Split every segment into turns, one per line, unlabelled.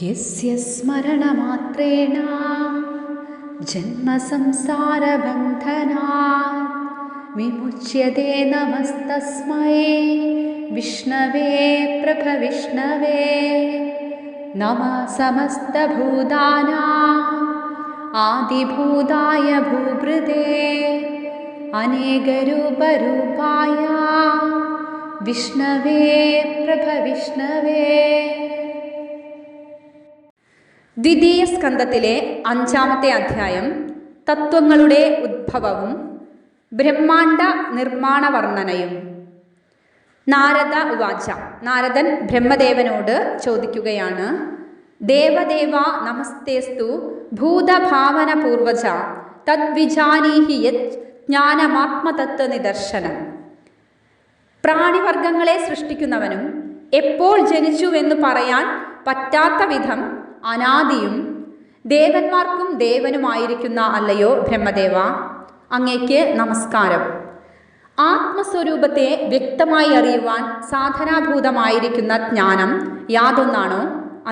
യസ്യ സ്മരണമാത്രേണ ജന്മസംസാരബന്ധനാത് വിമുച്യതേ നമസ്തസ്മൈ വിഷ്ണവേ പ്രഭവിഷ്ണവേ. നമഃ സമസ്തഭൂതാനാം ആദിഭൂതായ ഭൂഭൃതേ അനേകരൂപരൂപായ വിഷ്ണവേ പ്രഭവിഷ്ണവേ. ദ്വിതീയ സ്കന്ധത്തിലെ 5-ാമത്തെ അധ്യായം തത്വങ്ങളുടെ ഉദ്ഭവവും ബ്രഹ്മാണ്ഡ നിർമ്മാണ വർണ്ണനയും. നാരദ ഉവാച. നാരദൻ ബ്രഹ്മദേവനോട് ചോദിക്കുകയാണ്, ദേവദേവ നമസ്തേസ്തു ഭൂതഭാവന പൂർവജ തദ്വിജാനീഹി യത് ജ്ഞാനമാത്മതത്വ നിദർശനം. പ്രാണിവർഗങ്ങളെ സൃഷ്ടിക്കുന്നവനും എപ്പോൾ ജനിച്ചുവെന്ന് പറയാൻ പറ്റാത്ത വിധം അനാദിയും ദേവന്മാർക്കും ദേവനുമായിരിക്കുന്ന അല്ലയോ ബ്രഹ്മദേവ, അങ്ങേക്ക് നമസ്കാരം. ആത്മസ്വരൂപത്തെ വ്യക്തമായി അറിയുവാൻ സാധനാഭൂതമായിരിക്കുന്ന ജ്ഞാനം യാതൊന്നാണോ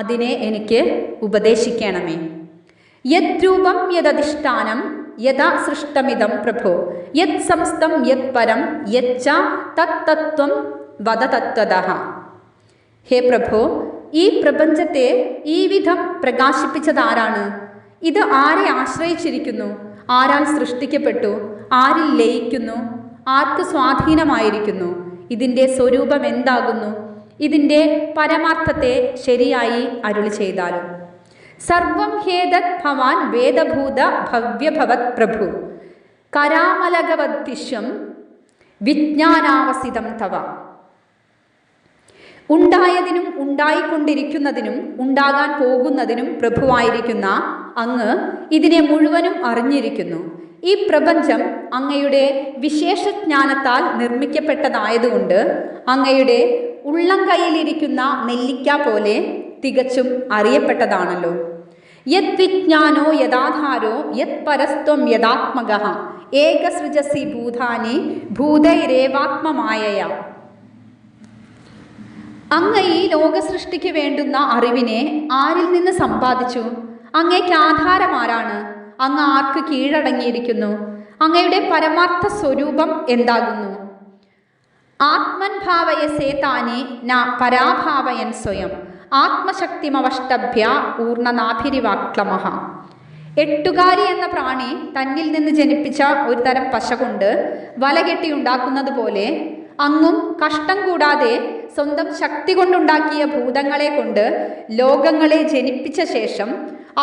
അതിനെ എനിക്ക് ഉപദേശിക്കണമേ. യദ്രൂപം യദധിഷ്ഠാനം യഥാ സൃഷ്ടമിതം പ്രഭോ യത് സംസ്ഥം യത് പരം യച്ച തത്തത്വം വദ തത്വതഃ. ഹേ പ്രഭോ, ഈ പ്രപഞ്ചത്തെ ഈ വിധം പ്രകാശിപ്പിച്ചതാരാണ്? ഇത് ആരെ ആശ്രയിച്ചിരിക്കുന്നു? ആരാൽ സൃഷ്ടിക്കപ്പെട്ടു? ആരിൽ ലയിക്കുന്നു? ആർക്ക് സ്വാധീനമായിരിക്കുന്നു? ഇതിൻ്റെ സ്വരൂപം എന്താകുന്നു? ഇതിൻ്റെ പരമാർത്ഥത്തെ ശരിയായി അരുളി ചെയ്താലും. സർവം ഹേതത് ഭവാൻ വേദഭൂത ഭവ്യഭവത് പ്രഭു കരാമലകവദ്വിശ്വം വിജ്ഞാനാവസിതം തവ. ഉണ്ടായതിനും ഉണ്ടായിക്കൊണ്ടിരിക്കുന്നതിനും ഉണ്ടാകാൻ പോകുന്നതിനും പ്രഭുവായിരിക്കുന്ന അങ്ങ് ഇതിനെ മുഴുവനും അറിഞ്ഞിരിക്കുന്നു. ഈ പ്രപഞ്ചം അങ്ങയുടെ വിശേഷജ്ഞാനത്താൽ നിർമ്മിക്കപ്പെട്ടതായതുകൊണ്ട് അങ്ങയുടെ ഉള്ളംകൈയിലിരിക്കുന്ന നെല്ലിക്ക പോലെ തികച്ചും അറിയപ്പെട്ടതാണല്ലോ. യത് വിജ്ഞാനോ യഥാധാരോ യത് പരസ്ത്വം യഥാത്മകഃ ഏകസൃജസി ഭൂതാനി ഭൂതൈരേവാത്മമായയ. അങ്ങ് ഈ ലോകസൃഷ്ടിക്ക് വേണ്ടുന്ന അറിവിനെ ആരിൽ നിന്ന് സമ്പാദിച്ചു? അങ്ങേക്ക് ആധാരമാരാണ്? അങ്ങ് ആർക്ക് കീഴടങ്ങിയിരിക്കുന്നു? അങ്ങയുടെ പരമാർത്ഥ സ്വരൂപം എന്താകുന്നു? ആത്മൻ ഭാവയസേ താനി ന പരാഭാവയൻ സ്വയം ആത്മശക്തിമവഷ്ടഭ്യ ഊർണനാഭിരിവാക്ലമഃ. എട്ടുകാലി എന്ന പ്രാണി തന്നിൽ നിന്ന് ജനിപ്പിച്ച ഒരു തരം പശ കൊണ്ട് വലകെട്ടി ഉണ്ടാക്കുന്നത് പോലെ അങ്ങും കഷ്ടം കൂടാതെ സ്വന്തം ശക്തി കൊണ്ടുണ്ടാക്കിയ ഭൂതങ്ങളെ കൊണ്ട് ലോകങ്ങളെ ജനിപ്പിച്ച ശേഷം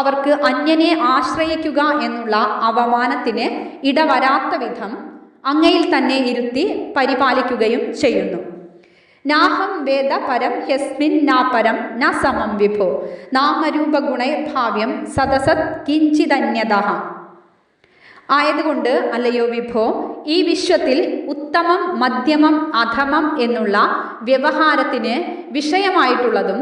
അവർക്ക് അന്യനെ ആശ്രയിക്കുക എന്നുള്ള അവമാനത്തിന് ഇടവരാത്ത വിധം അങ്ങയിൽ തന്നെ ഇരുത്തി പരിപാലിക്കുകയും ചെയ്യുന്നു. നാഹം വേദ പരം ഹ്യസ്മിൻ നാ പരം ന സമം വിഭോ നാമരൂപഗുണൈർഭാവ്യം സദസത് കിഞ്ചിതന്യതഃ. ആയതുകൊണ്ട് അല്ലയോ വിഭോ, ഈ വിശ്വത്തിൽ ഉത്തമം മധ്യമം അധമം എന്നുള്ള വ്യവഹാരത്തിന് വിഷയമായിട്ടുള്ളതും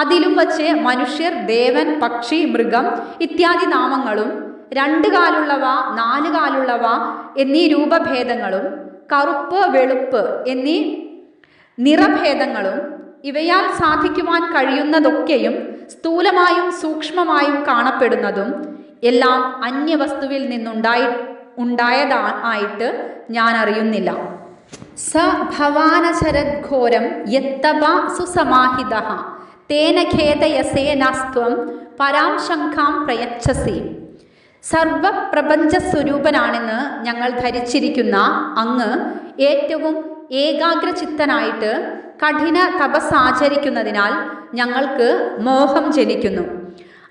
അതിലും വച്ച് മനുഷ്യർ ദേവൻ പക്ഷി മൃഗം ഇത്യാദി നാമങ്ങളും 2 കാലുള്ളവ 4 കാലുള്ളവ എന്നീ രൂപഭേദങ്ങളും കറുപ്പ് വെളുപ്പ് എന്നീ നിറഭേദങ്ങളും ഇവയാൽ സാധിക്കുവാൻ കഴിയുന്നതൊക്കെയും സ്ഥൂലമായും സൂക്ഷ്മമായും കാണപ്പെടുന്നതും എല്ലാം അന്യവസ്തുവിൽ നിന്നുണ്ടായതായിട്ട് ഞാൻ അറിയുന്നില്ല. സ ഭവാനചരദ്ഘോരം യത്തപ സുസമാഹിതഃ തേന ഖേദയസേനാസ്ത്വം പരാം ശംഖാം പ്രയച്ഛസി. സർവപ്രപഞ്ചസ്വരൂപനാണെന്ന് ഞങ്ങൾ ധരിച്ചിരിക്കുന്ന അങ്ങ് ഏറ്റവും ഏകാഗ്രചിത്തനായിട്ട് കഠിന തപസ്സാചരിക്കുന്നതിനാൽ ഞങ്ങൾക്ക് മോഹം ജനിക്കുന്നു.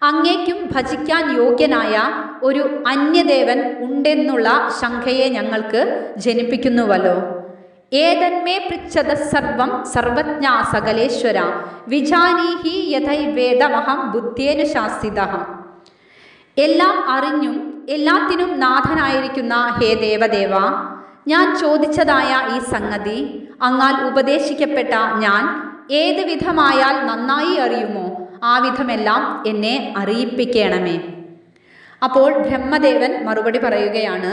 അങ്ങേക്കും ഭജിക്കാൻ യോഗ്യനായ ഒരു അന്യദേവൻ ഉണ്ടെന്നുള്ള ശങ്കയെ ഞങ്ങൾക്ക് ജനിപ്പിക്കുന്നുവല്ലോ. ഏതന്മേ പൃച്ഛത സർവം സർവജ്ഞ സകലേശ്വര വിജാനീഹി യഥൈവേദമഹം ബുദ്ധ്യേനുശാസിതഃ. എല്ലാം അറിഞ്ഞും എല്ലാത്തിനും നാഥനായിരിക്കുന്ന ഹേ ദേവദേവ, ഞാൻ ചോദിച്ചതായ ഈ സംഗതി അങ്ങാൽ ഉപദേശിക്കപ്പെട്ട ഞാൻ ഏത് വിധമായാൽ നന്നായി അറിയുമോ ആ വിധമെല്ലാം എന്നെ അറിയിപ്പിക്കണമേ. അപ്പോൾ ബ്രഹ്മദേവൻ മറുപടി പറയുകയാണ്,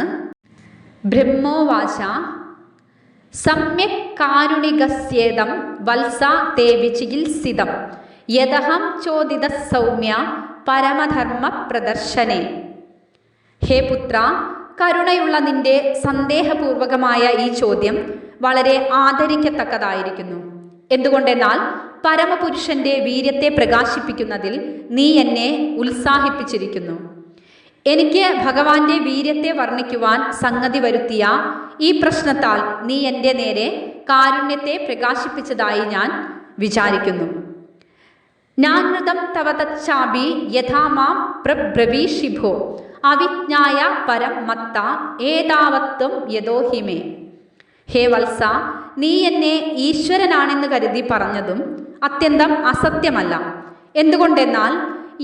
ബ്രഹ്മോവാച സമ്യക് കാരുണികസ്യേദം വത്സ തേ വിചികിത്സിതം യദഹം ചോദിത സൗമ്യ പരമധർമ്മ പ്രദർശനേ. ഹേ പുത്ര, കരുണയുള്ള നിന്റെ സന്ദേഹപൂർവകമായ ഈ ചോദ്യം വളരെ ആദരിക്കത്തക്കതായിരിക്കുന്നു. എന്തുകൊണ്ടെന്നാൽ പരമപുരുഷന്റെ വീര്യത്തെ പ്രകാശിപ്പിക്കുന്നതിൽ നീ എന്നെ ഉത്സാഹിപ്പിച്ചിരിക്കുന്നു. എനിക്ക് ഭഗവാന്റെ വീര്യത്തെ വർണ്ണിക്കുവാൻ സംഗതി വരുത്തിയ ഈ പ്രശ്നത്താൽ നീ എൻ്റെ നേരെ കാരുണ്യത്തെ പ്രകാശിപ്പിച്ചതായി ഞാൻ വിചാരിക്കുന്നു. നാനൃതം തവ തച്ചാപി യഥാ മാം പ്രബ്രവീഷിഭോ അവിജ്ഞായ പരം മത്ത ഏതാവത്വം യദോഹിമേ. ഹേ വത്സ, നീ എന്നെ ഈശ്വരനാണെന്ന് കരുതി പറഞ്ഞതും അത്യന്തം അസത്യമല്ല. എന്തുകൊണ്ടെന്നാൽ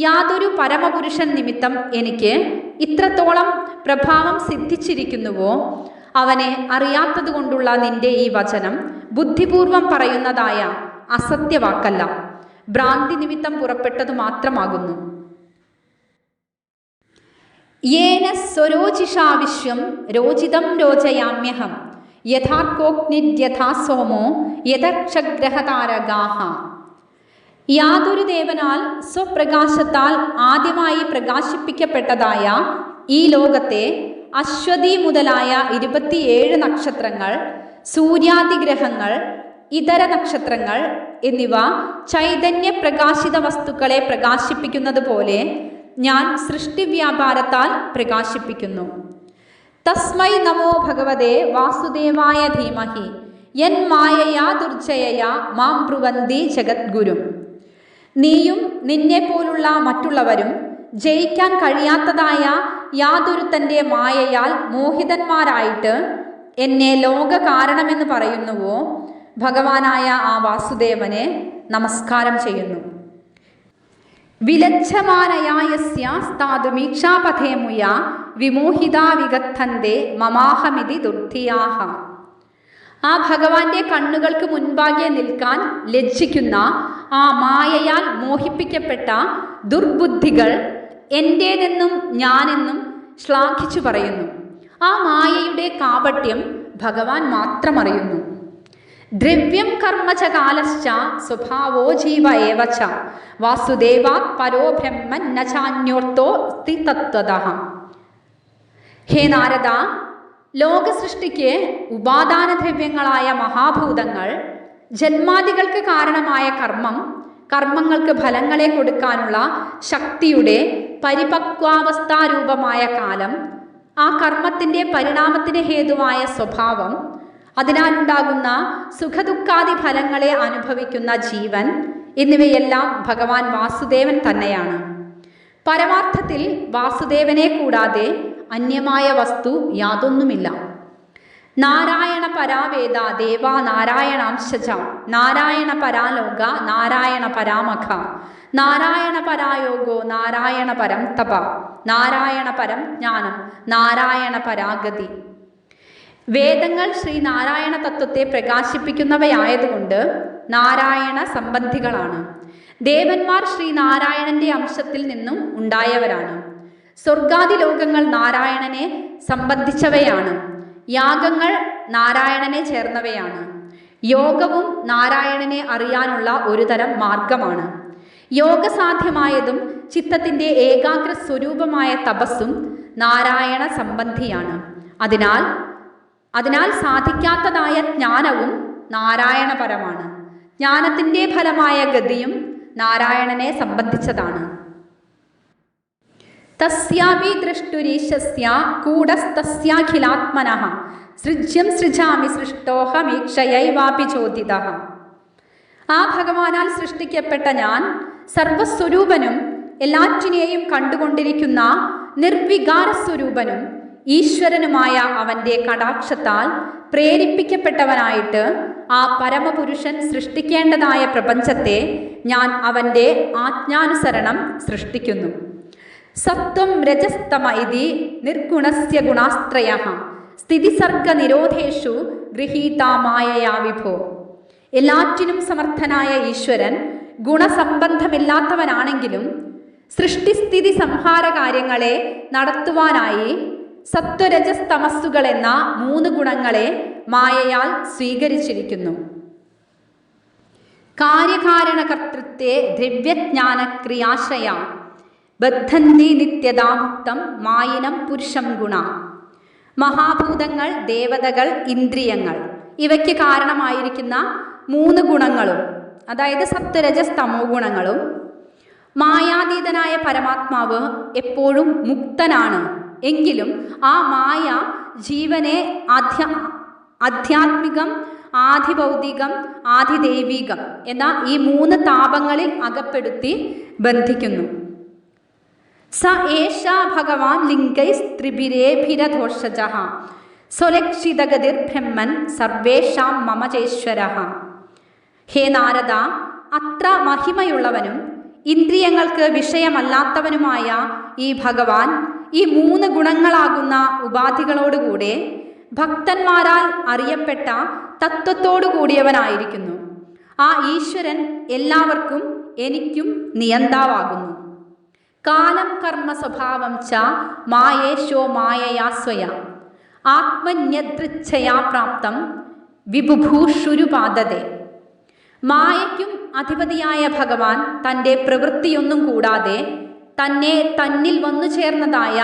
യാതൊരു പരമപുരുഷൻ നിമിത്തം എനിക്ക് ഇത്രത്തോളം പ്രഭാവം സിദ്ധിച്ചിരിക്കുന്നുവോ അവനെ അറിയാത്തതുകൊണ്ടുള്ള നിന്റെ ഈ വചനം ബുദ്ധിപൂർവം പറയുന്നതായ അസത്യവാക്കല്ല, ഭ്രാന്തി നിമിത്തം പുറപ്പെട്ടതു മാത്രമാകുന്നു. യേന സ്വരോചിഷാവിശ്വം രോചിതം രോചയാമ്യഹം യഥാർക്കോഗ്നിര്യഥാ സോമോ യഥക്ഷഗ്രഹതാരകാഹ. യാതൊരു ദേവനാൽ സ്വപ്രകാശത്താൽ ആദ്യമായി പ്രകാശിപ്പിക്കപ്പെട്ടതായ ഈ ലോകത്തെ അശ്വതി മുതലായ 27 നക്ഷത്രങ്ങൾ, സൂര്യാദിഗ്രഹങ്ങൾ, ഇതര നക്ഷത്രങ്ങൾ എന്നിവ ചൈതന്യ പ്രകാശിത വസ്തുക്കളെ പ്രകാശിപ്പിക്കുന്നത് പോലെ ഞാൻ സൃഷ്ടിവ്യാപാരത്താൽ പ്രകാശിപ്പിക്കുന്നു. തസ്മൈ നമോ ഭഗവതേ വാസുദേവായ ധീമഹി യന്മായയാ ദുർജയയാ മാം ബ്രുവന്തി ജഗദ്ഗുരും. നീയും നിന്നെ പോലുള്ള മറ്റുള്ളവരും ജയിക്കാൻ കഴിയാത്തതായ യാതൊരുത്തൻ്റെ മായയാൽ മോഹിതന്മാരായിട്ട് എന്നെ ലോക കാരണമെന്ന് പറയുന്നുവോ ഭഗവാനായ ആ വാസുദേവനെ നമസ്കാരം ചെയ്യുന്നു. വിലജ്ജമാനയായസ്യ സ്ഥാതുമീക്ഷാപഥേ മുയ വിമോഹിതാ വിഗദ്ധന്തേ മമാഹമിതി ദുർധിയാഹ. ആ ഭഗവാന്റെ കണ്ണുകൾക്ക് മുൻപാകെ നിൽക്കാൻ ലജ്ജിക്കുന്ന ആ മായയാൽ മോഹിപ്പിക്കപ്പെട്ട ദുർബുദ്ധികൾ എൻ്റേതെന്നും ഞാനെന്നും ശ്ലാഘിച്ചു പറയുന്നു. ആ മായയുടെ കാപട്യം ഭഗവാൻ മാത്രം അറിയുന്നു. ദ്രവ്യം കർമ്മ ച കാലശ്ച സ്വഭാവോ ജീവ ഏവ ച വാസുദേവാത് പരോ ബ്രഹ്മൻ ന ചാന്യോർത്തോസ്തി തത്വതഃ. ഹേ നാരദ, ലോകസൃഷ്ടിക്ക് ഉപാദാനദ്രവ്യങ്ങളായ മഹാഭൂതങ്ങൾ, ജന്മാദികൾക്ക് കാരണമായ കർമ്മം, കർമ്മങ്ങൾക്ക് ഫലങ്ങളെ കൊടുക്കാനുള്ള ശക്തിയുടെ പരിപക്വാവസ്ഥാരൂപമായ കാലം, ആ കർമ്മത്തിൻ്റെ പരിണാമത്തിന് ഹേതുവായ സ്വഭാവം, അതിനാലുണ്ടാകുന്ന സുഖദുഃഖാദി ഫലങ്ങളെ അനുഭവിക്കുന്ന ജീവൻ എന്നിവയെല്ലാം ഭഗവാൻ വാസുദേവൻ തന്നെയാണ്. പരമാർത്ഥത്തിൽ വാസുദേവനെ കൂടാതെ അന്യമായ വസ്തു യാതൊന്നുമില്ല. നാരായണ പരാവേദ ദേവാ നാരായണാംശജ നാരായണ പരാലോക നാരായണ പരാമഖ നാരായണ പരായോഗോ നാരായണ പരം തപ നാരായണ പരം ജ്ഞാനം നാരായണ പരാഗതി. വേദങ്ങൾ ശ്രീനാരായണ തത്വത്തെ പ്രകാശിപ്പിക്കുന്നവയായതുകൊണ്ട് നാരായണ സംബന്ധികളാണ്. ദേവന്മാർ ശ്രീനാരായണന്റെ അംശത്തിൽ നിന്നും ഉണ്ടായവരാണ്. സ്വർഗാദി ലോകങ്ങൾ നാരായണനെ സംബന്ധിച്ചവയാണ്. യാഗങ്ങൾ നാരായണനെ ചേർന്നവയാണ്. യോഗവും നാരായണനെ അറിയാനുള്ള ഒരു തരം മാർഗമാണ്. യോഗസാധ്യമായതും ചിത്തത്തിൻ്റെ ഏകാഗ്ര സ്വരൂപമായ തപസ്സും നാരായണ സംബന്ധിയാണ്. അതിനാൽ സാധിക്കാത്തതായ ജ്ഞാനവും നാരായണപരമാണ്. ജ്ഞാനത്തിൻ്റെ ഫലമായ ഗതിയും നാരായണനെ സംബന്ധിച്ചതാണ്. തസ്യാപി ദൃഷ്ടുരീശസ്യ കൂടസ്തസ്യാഖിലാത്മനഃ സൃജ്യം സൃജാമി സൃഷ്ടോഹമീക്ഷയൈവാപി ചോദിതഃ. ആ ഭഗവാനാൽ സൃഷ്ടിക്കപ്പെട്ട ഞാൻ സർവസ്വരൂപനും എല്ലാറ്റിനെയും കണ്ടുകൊണ്ടിരിക്കുന്ന നിർവികാരസ്വരൂപനും ഈശ്വരനുമായ അവൻ്റെ കടാക്ഷത്താൽ പ്രേരിപ്പിക്കപ്പെട്ടവനായിട്ട് ആ പരമപുരുഷൻ സൃഷ്ടിക്കേണ്ടതായ പ്രപഞ്ചത്തെ ഞാൻ അവൻ്റെ ആജ്ഞാനുസരണം സൃഷ്ടിക്കുന്നു. സത്വം രജസ്തമ ഇതി നിർഗുണസ്യ ഗുണാസ്ത്രയഃ സ്ഥിതിസർഗ നിരോധേഷു ഗൃഹീതാ മായയാ വിഭോ. എല്ലാറ്റിനും സമർത്ഥനായ ഈശ്വരൻ ഗുണസംബന്ധമില്ലാത്തവനാണെങ്കിലും സൃഷ്ടിസ്ഥിതി സംഹാര കാര്യങ്ങളെ നടത്തുവാനായി സത്വരജസ്തമസ്സുകൾ എന്ന 3 ഗുണങ്ങളെ മായയാൽ സ്വീകരിച്ചിരിക്കുന്നു. കാര്യകാരണകർത്തൃത്വേ ദ്രവ്യജ്ഞാനക്രിയാശ്രയ ബദ്ധന്തി നിത്യതാമുക്തം മായിനം പുരുഷം ഗുണ. മഹാഭൂതങ്ങൾ, ദേവതകൾ, ഇന്ദ്രിയങ്ങൾ ഇവയ്ക്ക് കാരണമായിരിക്കുന്ന 3 ഗുണങ്ങളും, അതായത് സത്വരജസ് തമോ ഗുണങ്ങളും, മായാതീതനായ പരമാത്മാവ് എപ്പോഴും മുക്തനാണ്. എങ്കിലും ആ മായ ജീവനെ ആധ്യാത്മികം, ആധിഭൗതികം, ആധിദൈവികം എന്ന ഈ 3 താപങ്ങളിൽ അകപ്പെടുത്തി ബന്ധിക്കുന്നു. സ ഏഷ ഭഗവാൻ ലിംഗൈസ്ത്രിഭിരേഭിരദോഷജഃ സ്വലക്ഷിതഗതിർ ബ്രഹ്മൻ സർവേഷാം മമചേശ്വരഃ. ഹേ നാരദ, അത്ര മഹിമയുള്ളവനും ഇന്ദ്രിയങ്ങൾക്ക് വിഷയമല്ലാത്തവനുമായ ഈ ഭഗവാൻ ഈ 3 ഗുണങ്ങളാകുന്ന ഉപാധികളോടുകൂടെ ഭക്തന്മാരാൽ അറിയപ്പെട്ട തത്വത്തോടു കൂടിയവനായിരിക്കുന്നു. ആ ഈശ്വരൻ എല്ലാവർക്കും എനിക്കും നിയന്താവാകുന്നു. കാലം കർമ്മ സ്വഭാവം ച മായേശോ മായയാ സ്വയ ആത്മന്യദൃച്ഛയാ പ്രാപ്തം വിബുഭൂഷുരുപാദതേ. മായയ്ക്കും അധിപതിയായ ഭഗവാൻ തൻ്റെ പ്രവൃത്തിയൊന്നും കൂടാതെ തന്നെ തന്നിൽ വന്നു ചേർന്നതായ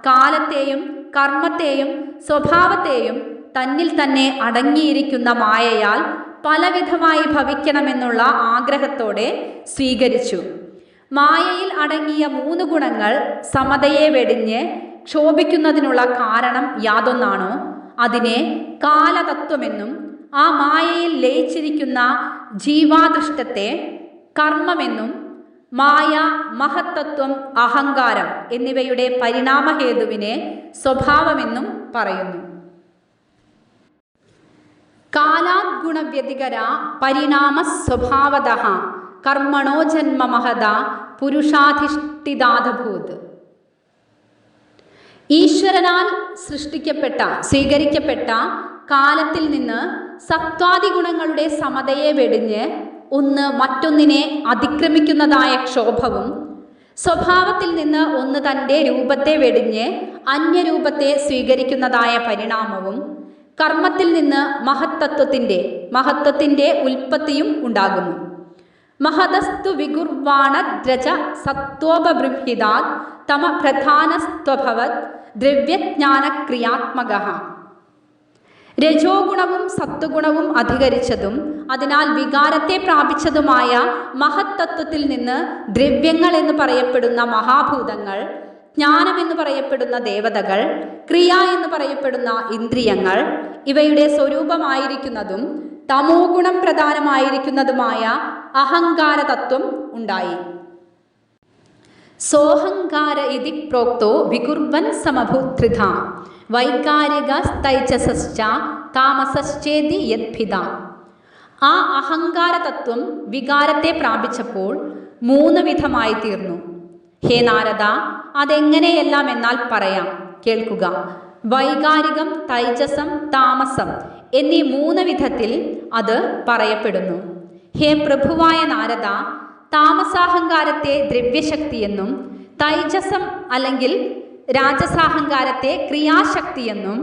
കാലത്തെയും കർമ്മത്തെയും സ്വഭാവത്തെയും തന്നിൽ തന്നെ അടങ്ങിയിരിക്കുന്ന മായയാൽ പലവിധമായി ഭവിക്കണമെന്നുള്ള ആഗ്രഹത്തോടെ സ്വീകരിച്ചു. മായയിൽ അടങ്ങിയ 3 ഗുണങ്ങൾ സമതയെ വെടിഞ്ഞ് ക്ഷോഭിക്കുന്നതിനുള്ള കാരണം യാതൊന്നാണോ അതിനെ കാലതത്വമെന്നും ആ മായയിൽ ലയിച്ചിരിക്കുന്ന ജീവാദൃഷ്ടത്തെ കർമ്മമെന്നും മായ, മഹത്തത്വം, അഹങ്കാരം എന്നിവയുടെ പരിണാമഹേതുവിനെ സ്വഭാവമെന്നും പറയുന്നു. കാലാത് ഗുണവ്യതികര പരിണാമ സ്വഭാവതഃ കർമ്മണോ ജന്മ മഹത പുരുഷാധിഷ്ഠിതാധഭൂത്. ഈശ്വരനാൽ സ്വീകരിക്കപ്പെട്ട കാലത്തിൽ നിന്ന് സത്വാദി ഗുണങ്ങളുടെ സമതയെ വെടിഞ്ഞ് ഒന്ന് മറ്റൊന്നിനെ അതിക്രമിക്കുന്നതായ ക്ഷോഭവും, സ്വഭാവത്തിൽ നിന്ന് ഒന്ന് തൻ്റെ രൂപത്തെ വെടിഞ്ഞ് അന്യരൂപത്തെ സ്വീകരിക്കുന്നതായ പരിണാമവും, കർമ്മത്തിൽ നിന്ന് മഹത്വത്തിൻ്റെ ഉൽപ്പത്തിയും ഉണ്ടാകുന്നു. മഹതസ്തു വിഗുർവാണദ്രജ സത്വോപബൃംഹിതാത് തമ പ്രധാനസ്ത്വഭവത് ദ്രവ്യജ്ഞാനക്രിയാത്മകഃ. രജോ ഗുണവും സത്വഗുണവും അധികരിച്ചതും അതിനാൽ വികാരത്തെ പ്രാപിച്ചതുമായ മഹത്തത്വത്തിൽ നിന്ന് ദ്രവ്യങ്ങൾ എന്ന് പറയപ്പെടുന്ന മഹാഭൂതങ്ങൾ, ജ്ഞാനം എന്ന് പറയപ്പെടുന്ന ദേവതകൾ, ക്രിയ എന്ന് പറയപ്പെടുന്ന ഇന്ദ്രിയങ്ങൾ ഇവയുടെ സ്വരൂപമായിരിക്കുന്നതും തമോ ഗുണം പ്രധാനമായിരിക്കുന്നതുമായ അഹങ്കാര തത്വം ഉണ്ടായി. സോഹങ്കാര ഇതി പ്രോക്തോ വികുർവൻ സമഭൂത്രിധ വൈകാരിക തൈജസശ്ച താമസശ്ചേതി യദ്ഭിത. ആ അഹങ്കാര തത്വം വികാരത്തെ പ്രാപിച്ചപ്പോൾ 3 വിധമായി തീർന്നു. ഹേ നാരദ, അതെങ്ങനെയെല്ലാം എന്നാൽ പറയാം, കേൾക്കുക. വൈകാരികം, തൈജസം, താമസം എന്നീ 3 വിധത്തിൽ അത് പറയപ്പെടുന്നു. ഹേ പ്രഭുവായ നാരദ, താമസാഹങ്കാരത്തെ ദ്രവ്യശക്തിയെന്നും തൈജസം അല്ലെങ്കിൽ രാജസാഹങ്കാരത്തെ ക്രിയാശക്തിയെന്നും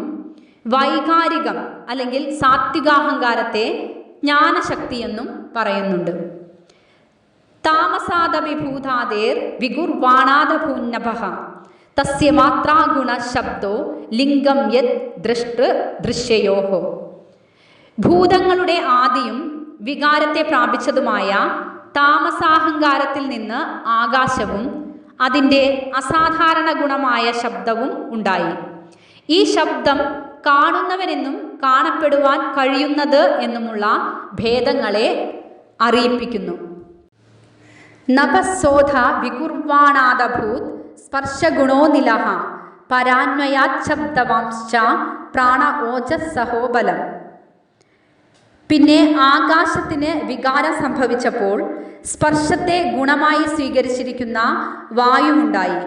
വൈകാരികം അല്ലെങ്കിൽ സാത്വികാഹങ്കാരത്തെ ജ്ഞാനശക്തിയെന്നും പറയുന്നുണ്ട്. താമസാദഭിഭൂതാദേർ വിഗുർവാണാദഭൂന്നഭഃ തസ്യ മാത്രാഗുണ ശബ്ദോ ലിംഗം യത് ദൃശ്യയോഃ. ഭൂതങ്ങളുടെ ആദിയും വികാരത്തെ പ്രാപിച്ചതുമായ താമസാഹങ്കാരത്തിൽ നിന്ന് ആകാശവും അതിൻ്റെ അസാധാരണ ഗുണമായ ശബ്ദവും ഉണ്ടായി. ഈ ശബ്ദം കാണുന്നവനെന്നും കാണപ്പെടുവാൻ കഴിയുന്നത് എന്നുമുള്ള ഭേദങ്ങളെ അറിയിപ്പിക്കുന്നു. നഭസോധ വികുർവാണാദഭൂത് സ്പർശഗുണോ നിലഃ പരാന്വയാച്ഛബ്ദവാംശ്ച പ്രാണ ഓജസ്സഹോബലം. പിന്നെ ആകാശത്തിന് വികാരം സംഭവിച്ചപ്പോൾ സ്പർശത്തെ ഗുണമായി സ്വീകരിച്ചിരിക്കുന്ന വായുവുണ്ടായി.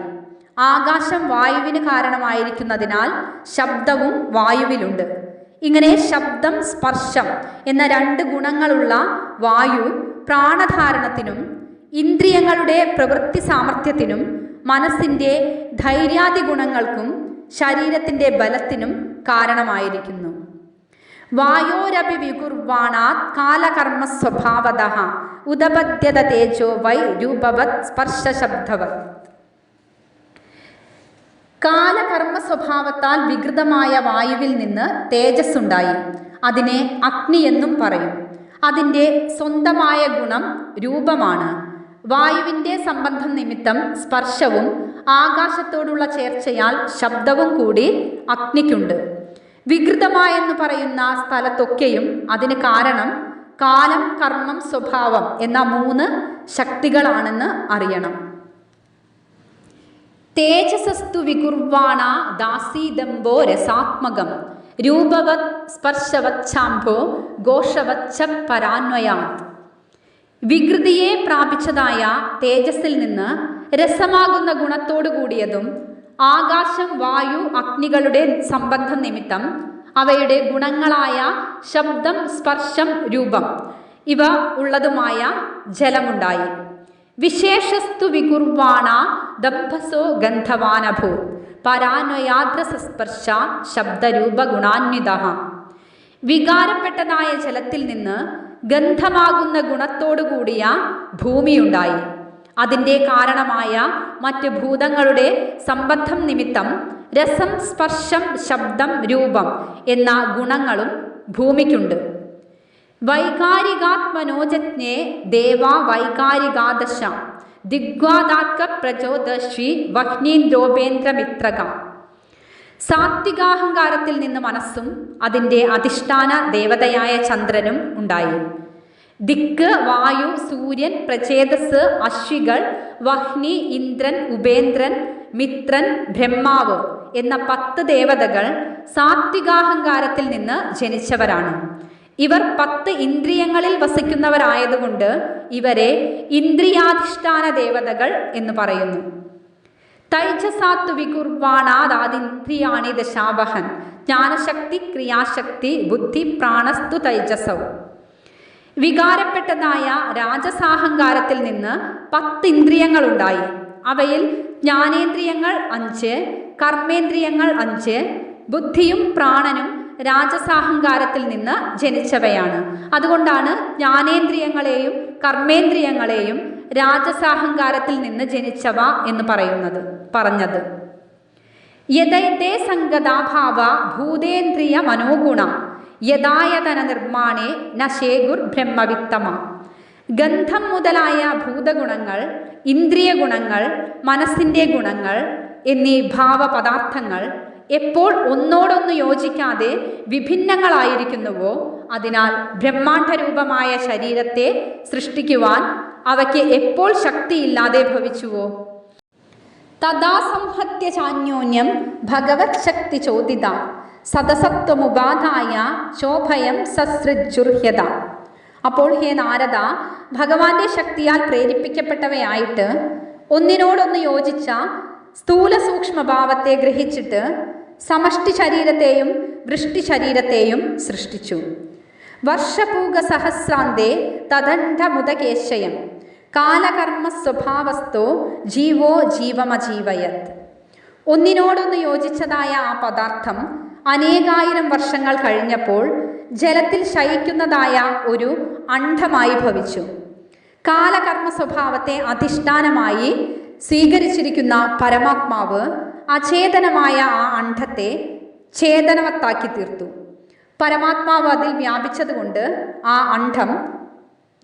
ആകാശം വായുവിന് കാരണമായിരിക്കുന്നതിനാൽ ശബ്ദവും വായുവിലുണ്ട്. ഇങ്ങനെ ശബ്ദം, സ്പർശം എന്ന 2 ഗുണങ്ങളുള്ള വായു പ്രാണധാരണത്തിനും ഇന്ദ്രിയങ്ങളുടെ പ്രവൃത്തി സാമർഥ്യത്തിനും മനസ്സിൻ്റെ ധൈര്യാദി ഗുണങ്ങൾക്കും ശരീരത്തിൻ്റെ ബലത്തിനും കാരണമായിരിക്കുന്നു. വായോരപി വികുർവാണാത് കാലകർമ്മ സ്വഭാവതഃ ഉദപദ്യത തേജോ വൈ രൂപവത് സ്പർശശബ്ദവത്. കാലകർമ്മ സ്വഭാവത്താൽ വികൃതമായ വായുവിൽ നിന്ന് തേജസ് ഉണ്ടായി. അതിനെ അഗ്നി എന്നും പറയും. അതിൻ്റെ സ്വന്തമായ ഗുണം രൂപമാണ്. വായുവിൻ്റെ സംബന്ധം നിമിത്തം സ്പർശവും ആകാശത്തോടുള്ള ചേർച്ചയാൽ ശബ്ദവും കൂടി അഗ്നിക്കുണ്ട്. വികൃതമായെന്ന് പറയുന്ന സ്ഥലത്തൊക്കെയും അതിന് കാരണം കാലം, കർമ്മം, സ്വഭാവം എന്ന 3 ശക്തികളാണെന്ന് അറിയണം. തേജസസ്തു വികുർവാണ ദാസീദംബോ രസാത്മകം രൂപവത് സ്പർശവച്ഛാംഭോ ഘോഷവച്ഛ പരാന്വയാത്. വികൃതിയെ പ്രാപിച്ചതായ തേജസ്സിൽ നിന്ന് രസമാകുന്ന ഗുണത്തോടു കൂടിയതും ആകാശം, വായു, അഗ്നികളുടെ സംബന്ധം നിമിത്തം അവയുടെ ഗുണങ്ങളായ ശബ്ദം, സ്പർശം, രൂപം ഇവ ഉള്ളതുമായ ജലമുണ്ടായി. വിശേഷസ്തു വികുർവാണ ദംഭസോ ഗന്ധവാനഭൂ പരാന്വയാദ്രസസ്പർശ ശബ്ദരൂപഗുണാന്വിതഃ. വികാരപ്പെട്ടതായ ജലത്തിൽ നിന്ന് ഗന്ധമാകുന്ന ഗുണത്തോടുകൂടിയ ഭൂമിയുണ്ടായി. അതിൻ്റെ കാരണമായ മറ്റ് ഭൂതങ്ങളുടെ സംബന്ധം നിമിത്തം രസം, സ്പർശം, ശബ്ദം, രൂപം എന്ന ഗുണങ്ങളും ഭൂമിക്കുണ്ട്. വൈകാരികാത്മനോജജ്ഞേ ദേവാ വൈകാരികാദശ ദിഗ്വാദാത്ക പ്രചോദശ്രീ വഹ്നീന്ദ്രോപേന്ദ്രമിത്രക. സാത്വികാഹങ്കാരത്തിൽ നിന്ന് മനസ്സും അതിൻ്റെ അധിഷ്ഠാന ദേവതയായ ചന്ദ്രനും ഉണ്ടായി. ദിക്ക്, വായു, സൂര്യൻ, പ്രചേതസ്, അശ്വികൾ, വഹ്നി, ഇന്ദ്രൻ, ഉപേന്ദ്രൻ, മിത്രൻ, ബ്രഹ്മാവ് എന്ന 10 ദേവതകൾ സാത്വികാഹങ്കാരത്തിൽ നിന്ന് ജനിച്ചവരാണ്. ഇവർ 10 ഇന്ദ്രിയങ്ങളിൽ വസിക്കുന്നവരായതുകൊണ്ട് ഇവരെ ഇന്ദ്രിയാധിഷ്ഠാന ദേവതകൾ എന്ന് പറയുന്നു. തൈജസാത്തു വികുർവാണാദിന്ദ്രിയാണി ദശാവഹൻ ജ്ഞാനശക്തി, ക്രിയാശക്തി, ബുദ്ധി, പ്രാണസ്തു തൈജസൗ. വികാരപ്പെട്ടതായ രാജസാഹങ്കാരത്തിൽ നിന്ന് 10 ഇന്ദ്രിയങ്ങളുണ്ടായി. അവയിൽ ജ്ഞാനേന്ദ്രിയങ്ങൾ 5, കർമ്മേന്ദ്രിയങ്ങൾ 5, ബുദ്ധിയും പ്രാണനും രാജസാഹങ്കാരത്തിൽ നിന്ന് ജനിച്ചവയാണ്. അതുകൊണ്ടാണ് ജ്ഞാനേന്ദ്രിയങ്ങളെയും കർമ്മേന്ദ്രിയങ്ങളെയും രാജസാഹങ്കാരത്തിൽ നിന്ന് ജനിച്ചവ എന്ന് പറഞ്ഞത്. യഥൈതേ സംഗതാഭാവ ഭൂതേന്ദ്രിയ മനോഗുണ യഥായതന നിർമ്മാണേ നശേഗുർ ബ്രഹ്മവിത്തമ. ഗന്ധം മുതലായ ഭൂതഗുണങ്ങൾ, ഇന്ദ്രിയ ഗുണങ്ങൾ, മനസ്സിൻ്റെ ഗുണങ്ങൾ എന്നീ ഭാവപദാർത്ഥങ്ങൾ എപ്പോൾ ഒന്നോടൊന്ന് യോജിക്കാതെ വിഭിന്നങ്ങളായിരിക്കുന്നുവോ അതിനാൽ ബ്രഹ്മാണ്ഡരൂപമായ ശരീരത്തെ സൃഷ്ടിക്കുവാൻ അവയ്ക്ക് എപ്പോൾ ശക്തിയില്ലാതെ ഭവിച്ചുവോ? തഥാ സംഹത്യ ചാന്യോന്യം ഭഗവത് ശക്തി ചോദിത സദസത്വമുപാധായ ശോഭയം സസൃജുർഹ്യത. അപ്പോൾ ഹേ നാരദ, ഭഗവാന്റെ ശക്തിയാൽ പ്രേരിപ്പിക്കപ്പെട്ടവയായിട്ട് ഒന്നിനോടൊന്ന് യോജിച്ച സ്ഥൂല സൂക്ഷ്മഭാവത്തെ ഗ്രഹിച്ചിട്ട് സമഷ്ടി ശരീരത്തെയും വൃഷ്ടി ശരീരത്തെയും സൃഷ്ടിച്ചു. വർഷപൂഗ സഹസ്രാന്തേ തദണ്ഡമുദകേശയം കാലകർമ്മ സ്വഭാവസ്ഥോ ജീവോ ജീവമജീവയത്. ഒന്നിനോടൊന്ന് യോജിച്ചതായ ആ പദാർത്ഥം അനേകായിരം വർഷങ്ങൾ കഴിഞ്ഞപ്പോൾ ജലത്തിൽ ശയിക്കുന്നതായ ഒരു അണ്ഡമായി ഭവിച്ചു. കാലകർമ്മ സ്വഭാവത്തെ അധിഷ്ഠാനമായി സ്വീകരിച്ചിരിക്കുന്ന പരമാത്മാവ് അചേതനമായ ആ അണ്ഡത്തെ ചേതനവത്താക്കി തീർത്തു. പരമാത്മാവ് അതിൽ വ്യാപിച്ചതുകൊണ്ട് ആ അണ്ഡം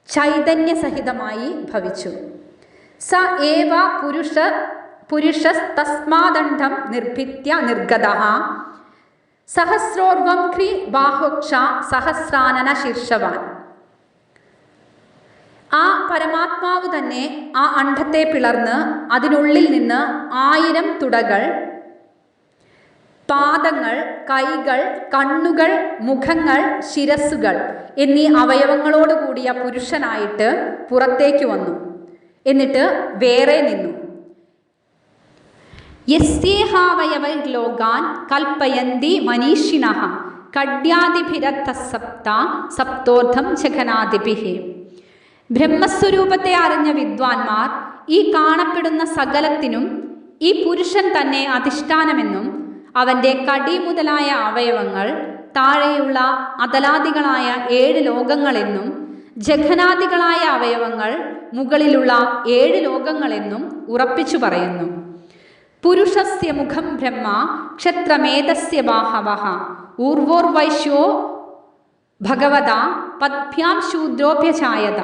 ചൈതന്യസഹിതമായി ഭവിച്ചു. സ ഏവ പുരുഷസ്തസ്മാദണ്ഡം നിർഭിത്യ നിർഗതഃ സഹസ്രോർവം ക്രി ബാഹുക്ഷ സഹസ്രാനന ശീർഷവാൻ. ആ പരമാത്മാവ് തന്നെ ആ അണ്ഡത്തെ പിളർന്ന് അതിനുള്ളിൽ നിന്ന് 1000 തുടകൾ, പാദങ്ങൾ, കൈകൾ, കണ്ണുകൾ, മുഖങ്ങൾ, ശിരസ്സുകൾ എന്നീ അവയവങ്ങളോടുകൂടിയ പുരുഷനായിട്ട് പുറത്തേക്ക് വന്നു. എന്നിട്ട് വേറെ നിന്നു. യസ്യേഹാവയവൈർലോകാൻ കൽപ്പയന്തി മനീഷിണഃ കഡ്യാദിഭിരത്തസപ്ത സപ്തോർദ്ധം ജഘനാദിഭിഃ. ബ്രഹ്മസ്വരൂപത്തെ അറിഞ്ഞ വിദ്വാൻമാർ ഈ കാണപ്പെടുന്ന സകലത്തിനും ഈ പുരുഷൻ തന്നെ അധിഷ്ഠാനമെന്നും അവൻ്റെ കടി മുതലായ അവയവങ്ങൾ താഴെയുള്ള അതലാദികളായ 7 ലോകങ്ങളെന്നും ജഘനാദികളായ അവയവങ്ങൾ മുകളിലുള്ള 7 ലോകങ്ങളെന്നും ഉറപ്പിച്ചു പറയുന്നു. പുരുഷസ്യ മുഖം ബ്രഹ്മ ക്ഷത്രമേധസ്യ ബാഹവഃ ഊർവോർവൈശ്യോ ഭഗവത പദ്ഭ്യാം ശൂദ്രോഭ്യചായത.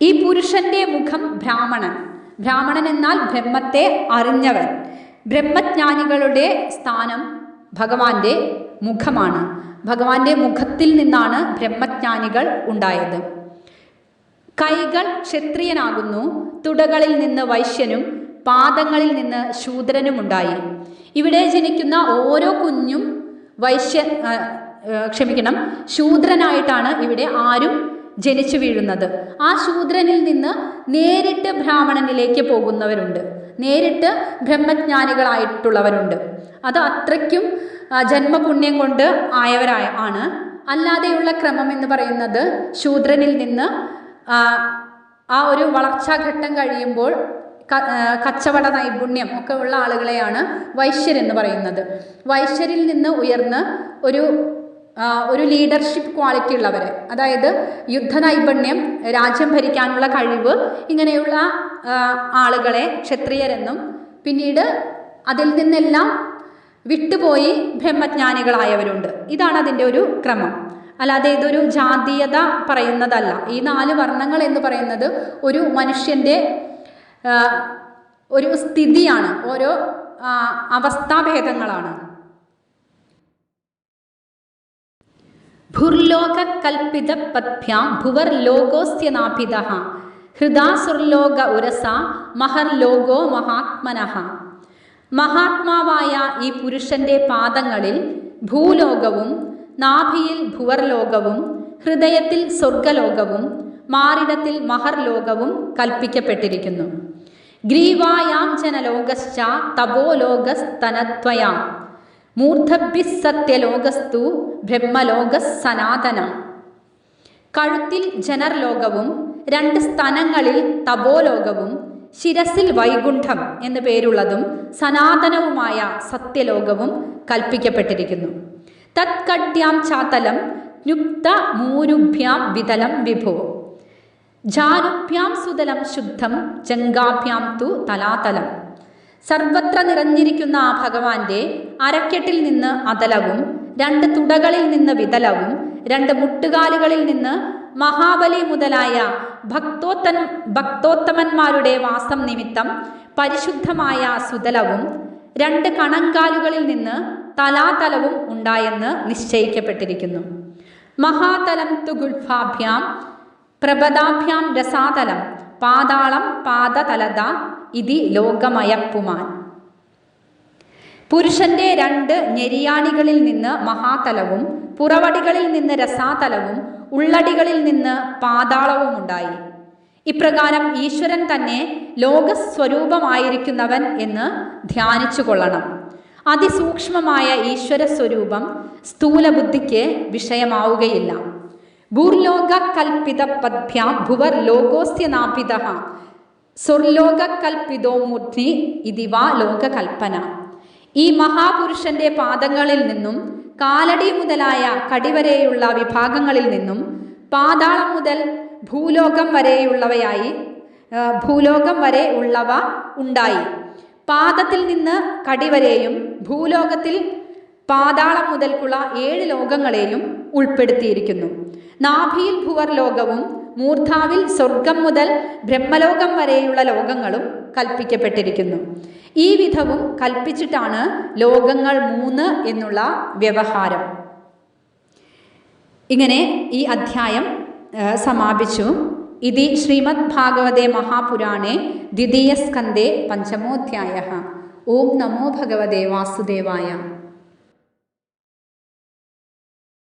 ഈ പുരുഷന്റെ മുഖം ബ്രാഹ്മണൻ. ബ്രാഹ്മണൻ എന്നാൽ ബ്രഹ്മത്തെ അറിഞ്ഞവൻ. ബ്രഹ്മജ്ഞാനികളുടെ സ്ഥാനം ഭഗവാന്റെ മുഖമാണ്. ഭഗവാന്റെ മുഖത്തിൽ നിന്നാണ് ബ്രഹ്മജ്ഞാനികൾ ഉണ്ടായത്. കൈകൾ ക്ഷത്രിയനാകുന്നു. തുടകളിൽ നിന്ന് വൈശ്യനും പാദങ്ങളിൽ നിന്ന് ശൂദ്രനുമുണ്ടായി. ഇവിടെ ജനിക്കുന്ന ഓരോ കുഞ്ഞും ശൂദ്രനായിട്ടാണ് ഇവിടെ ആരും ജനിച്ചു വീഴുന്നത്. ആ ശൂദ്രനിൽ നിന്ന് നേരിട്ട് ബ്രാഹ്മണനിലേക്ക് പോകുന്നവരുണ്ട്, നേരിട്ട് ബ്രഹ്മജ്ഞാനികളായിട്ടുള്ളവരുണ്ട്. അത് അത്രയ്ക്കും ജന്മപുണ്യം കൊണ്ട് ആണ്. അല്ലാതെയുള്ള ക്രമം എന്ന് പറയുന്നത് ശൂദ്രനിൽ നിന്ന് ആ ഒരു വളർച്ചാഘട്ടം കഴിയുമ്പോൾ കച്ചവട നൈപുണ്യം ഒക്കെ ഉള്ള ആളുകളെയാണ് വൈശ്യരെന്ന് പറയുന്നത്. വൈശ്യരിൽ നിന്ന് ഉയർന്ന് ഒരു ലീഡർഷിപ്പ് ക്വാളിറ്റി ഉള്ളവർ, അതായത് യുദ്ധ നൈപുണ്യം, രാജ്യം ഭരിക്കാനുള്ള കഴിവ്, ഇങ്ങനെയുള്ള ആളുകളെ ക്ഷത്രിയരെന്നും പിന്നീട് അതിൽ നിന്നെല്ലാം വിട്ടുപോയി ബ്രഹ്മജ്ഞാനികളായവരുണ്ട്. ഇതാണ് അതിൻ്റെ ഒരു ക്രമം. അല്ലാതെ ഇതൊരു ജാതീയത പറയുന്നതല്ല. ഈ 4 വർണ്ണങ്ങൾ എന്ന് പറയുന്നത് ഒരു മനുഷ്യൻ്റെ ഒരു സ്ഥിതിയാണ്, ഓരോ അവസ്ഥാഭേദങ്ങളാണ്. ഭുർലോകകൽപിത പദ്ഭ്യാം ഭുവർലോകോസ്യനാഭിതഃ ഹൃദാസുർലോക ഉരസ മഹർലോകോ മഹാത്മനഃ. മഹാത്മാവായ ഈ പുരുഷന്റെ പാദങ്ങളിൽ ഭൂലോകവും നാഭിയിൽ ഭുവർലോകവും ഹൃദയത്തിൽ സ്വർഗലോകവും മാറിടത്തിൽ മഹർലോകവും കൽപ്പിക്കപ്പെട്ടിരിക്കുന്നു. ഗ്രീവായാം ജനലോകശ്ച തപോലോകസ്തനത്വയാം മൂർധഭിസ്സത്യലോകസ്തു ബ്രഹ്മലോകസ് സനാതന. കഴുത്തിൽ ജനർലോകവും 2 സ്തനങ്ങളിൽ തപോലോകവും ശിരസിൽ വൈകുണ്ഠം എന്നു പേരുള്ളതും സനാതനവുമായ സത്യലോകവും കൽപ്പിക്കപ്പെട്ടിരിക്കുന്നു. തത്കഡ്യാം ചാതലം നുക്ത മൂരുഭ്യാം വിതലം വിഭോ ജാനുഭ്യാം സുതലം ശുദ്ധം ജംഗാഭ്യാം തു തലാതലം. സർവത്ര നിറഞ്ഞിരിക്കുന്ന ആ ഭഗവാന്റെ അരക്കെട്ടിൽ നിന്ന് അതലവും 2 തുടകളിൽ നിന്ന് വിതലവും 2 മുട്ടുകാലുകളിൽ നിന്ന് മഹാബലി മുതലായ ഭക്തോത്തമന്മാരുടെ വാസം നിമിത്തം പരിശുദ്ധമായ സുതലവും 2 കണങ്കാലുകളിൽ നിന്ന് തലാതലവും ഉണ്ടായെന്ന് നിശ്ചയിക്കപ്പെട്ടിരിക്കുന്നു. മഹാതലം തു ഗുൽഫാഭ്യാം പ്രപദാഭ്യാം രസാതലം പാതാളം പാദതലത ഇതി ലോകമയപ്പുമാൻ. പുരുഷന്റെ 2 ഞെരിയാണികളിൽ നിന്ന് മഹാതലവും പുറവടികളിൽ നിന്ന് രസാതലവും ഉള്ളടികളിൽ നിന്ന് പാതാളവും ഉണ്ടായി. ഇപ്രകാരം ഈശ്വരൻ തന്നെ ലോകസ്വരൂപമായിരിക്കുന്നവൻ എന്ന് ധ്യാനിച്ചു കൊള്ളണം. അതിസൂക്ഷ്മമായ ഈശ്വര സ്വരൂപം സ്ഥൂലബുദ്ധിക്ക് വിഷയമാവുകയില്ല. ഭൂർലോകകൽപിത പദ്ഭ്യാം ഭുവർ ലോകോസ്യനാഭിതഃ സ്വർലോകകൽപിതോ മൂർധ്നി ഇതിവാ ലോകകൽപ്പന. ഈ മഹാപുരുഷന്റെ പാദങ്ങളിൽ നിന്നും കാലടി മുതലായ കടിവരെയുള്ള വിഭാഗങ്ങളിൽ നിന്നും പാതാളം മുതൽ ഭൂലോകം വരെ ഉള്ളവ ഉണ്ടായി. പാദത്തിൽ നിന്ന് കടിവരെയും ഭൂലോകത്തിൽ പാതാളം മുതൽക്കുള്ള 7 ലോകങ്ങളെയും ഉൾപ്പെടുത്തിയിരിക്കുന്നു. നാഭിയിൽ ഭുവർലോകവും മൂർധാവിൽ സ്വർഗം മുതൽ ബ്രഹ്മലോകം വരെയുള്ള ലോകങ്ങളും കൽപ്പിക്കപ്പെട്ടിരിക്കുന്നു. ഈ വിധവും കൽപ്പിച്ചിട്ടാണ് ലോകങ്ങൾ 3 എന്നുള്ള വ്യവഹാരം. ഇങ്ങനെ ഈ അധ്യായം സമാപിച്ചു. ഇതി ശ്രീമദ് ഭാഗവതേ മഹാപുരാണേ ദ്വിതീയസ്കന്ധേ 5മോധ്യായഃ. ഓം നമോ ഭഗവതേ വാസുദേവായ.